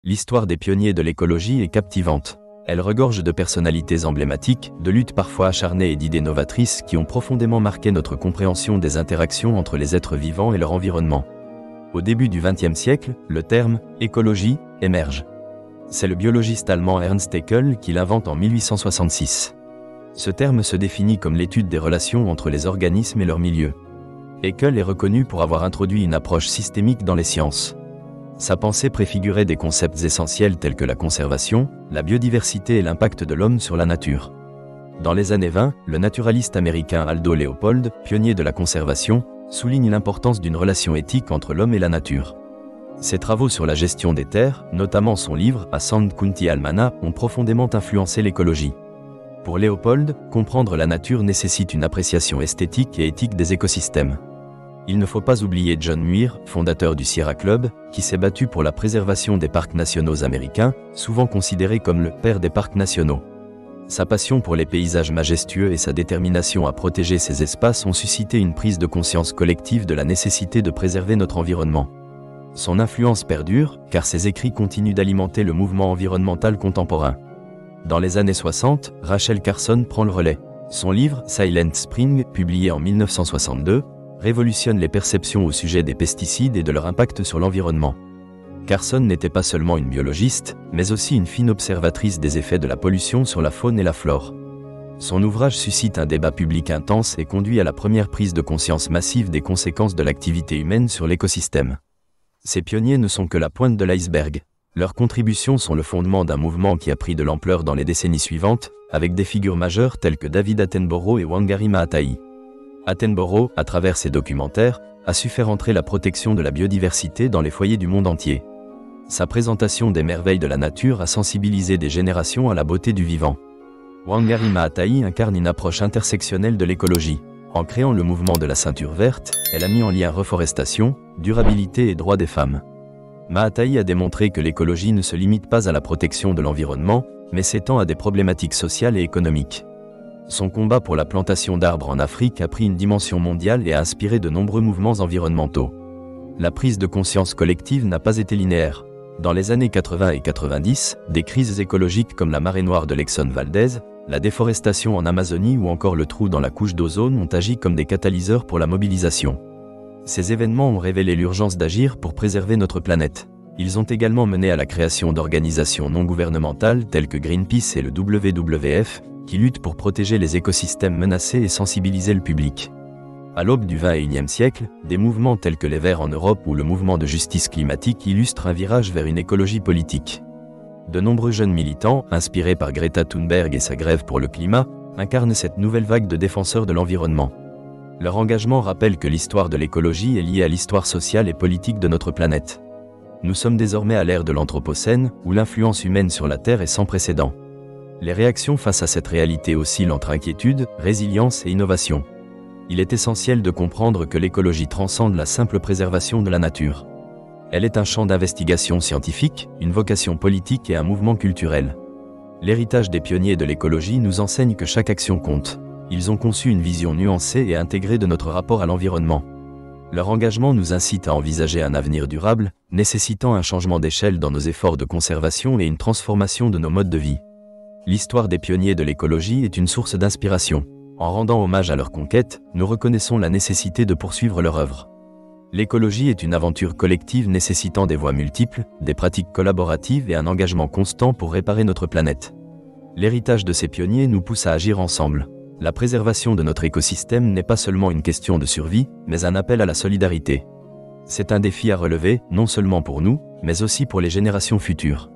L'histoire des pionniers de l'écologie est captivante. Elle regorge de personnalités emblématiques, de luttes parfois acharnées et d'idées novatrices qui ont profondément marqué notre compréhension des interactions entre les êtres vivants et leur environnement. Au début du XXe siècle, le terme « écologie » émerge. C'est le biologiste allemand Ernst Haeckel qui l'invente en 1866. Ce terme se définit comme l'étude des relations entre les organismes et leur milieu. Haeckel est reconnu pour avoir introduit une approche systémique dans les sciences. Sa pensée préfigurait des concepts essentiels tels que la conservation, la biodiversité et l'impact de l'homme sur la nature. Dans les années 20, le naturaliste américain Aldo Leopold, pionnier de la conservation, souligne l'importance d'une relation éthique entre l'homme et la nature. Ses travaux sur la gestion des terres, notamment son livre « A Sound County Almana », ont profondément influencé l'écologie. Pour Léopold, comprendre la nature nécessite une appréciation esthétique et éthique des écosystèmes. Il ne faut pas oublier John Muir, fondateur du Sierra Club, qui s'est battu pour la préservation des parcs nationaux américains, souvent considéré comme le père des parcs nationaux. Sa passion pour les paysages majestueux et sa détermination à protéger ces espaces ont suscité une prise de conscience collective de la nécessité de préserver notre environnement. Son influence perdure, car ses écrits continuent d'alimenter le mouvement environnemental contemporain. Dans les années 60, Rachel Carson prend le relais. Son livre « Silent Spring », publié en 1962, révolutionne les perceptions au sujet des pesticides et de leur impact sur l'environnement. Carson n'était pas seulement une biologiste, mais aussi une fine observatrice des effets de la pollution sur la faune et la flore. Son ouvrage suscite un débat public intense et conduit à la première prise de conscience massive des conséquences de l'activité humaine sur l'écosystème. Ces pionniers ne sont que la pointe de l'iceberg. Leurs contributions sont le fondement d'un mouvement qui a pris de l'ampleur dans les décennies suivantes, avec des figures majeures telles que David Attenborough et Wangari Maathai. Attenborough, à travers ses documentaires, a su faire entrer la protection de la biodiversité dans les foyers du monde entier. Sa présentation des merveilles de la nature a sensibilisé des générations à la beauté du vivant. Wangari Maathai incarne une approche intersectionnelle de l'écologie. En créant le mouvement de la ceinture verte, elle a mis en lien reforestation, durabilité et droits des femmes. Maathai a démontré que l'écologie ne se limite pas à la protection de l'environnement, mais s'étend à des problématiques sociales et économiques. Son combat pour la plantation d'arbres en Afrique a pris une dimension mondiale et a inspiré de nombreux mouvements environnementaux. La prise de conscience collective n'a pas été linéaire. Dans les années 80 et 90, des crises écologiques comme la marée noire de l'Exxon Valdez, la déforestation en Amazonie ou encore le trou dans la couche d'ozone ont agi comme des catalyseurs pour la mobilisation. Ces événements ont révélé l'urgence d'agir pour préserver notre planète. Ils ont également mené à la création d'organisations non gouvernementales telles que Greenpeace et le WWF, qui luttent pour protéger les écosystèmes menacés et sensibiliser le public. À l'aube du XXIe siècle, des mouvements tels que les Verts en Europe ou le mouvement de justice climatique illustrent un virage vers une écologie politique. De nombreux jeunes militants, inspirés par Greta Thunberg et sa grève pour le climat, incarnent cette nouvelle vague de défenseurs de l'environnement. Leur engagement rappelle que l'histoire de l'écologie est liée à l'histoire sociale et politique de notre planète. Nous sommes désormais à l'ère de l'Anthropocène, où l'influence humaine sur la Terre est sans précédent. Les réactions face à cette réalité oscillent entre inquiétude, résilience et innovation. Il est essentiel de comprendre que l'écologie transcende la simple préservation de la nature. Elle est un champ d'investigation scientifique, une vocation politique et un mouvement culturel. L'héritage des pionniers de l'écologie nous enseigne que chaque action compte. Ils ont conçu une vision nuancée et intégrée de notre rapport à l'environnement. Leur engagement nous incite à envisager un avenir durable, nécessitant un changement d'échelle dans nos efforts de conservation et une transformation de nos modes de vie. L'histoire des pionniers de l'écologie est une source d'inspiration. En rendant hommage à leur conquête, nous reconnaissons la nécessité de poursuivre leur œuvre. L'écologie est une aventure collective nécessitant des voies multiples, des pratiques collaboratives et un engagement constant pour réparer notre planète. L'héritage de ces pionniers nous pousse à agir ensemble. La préservation de notre écosystème n'est pas seulement une question de survie, mais un appel à la solidarité. C'est un défi à relever, non seulement pour nous, mais aussi pour les générations futures.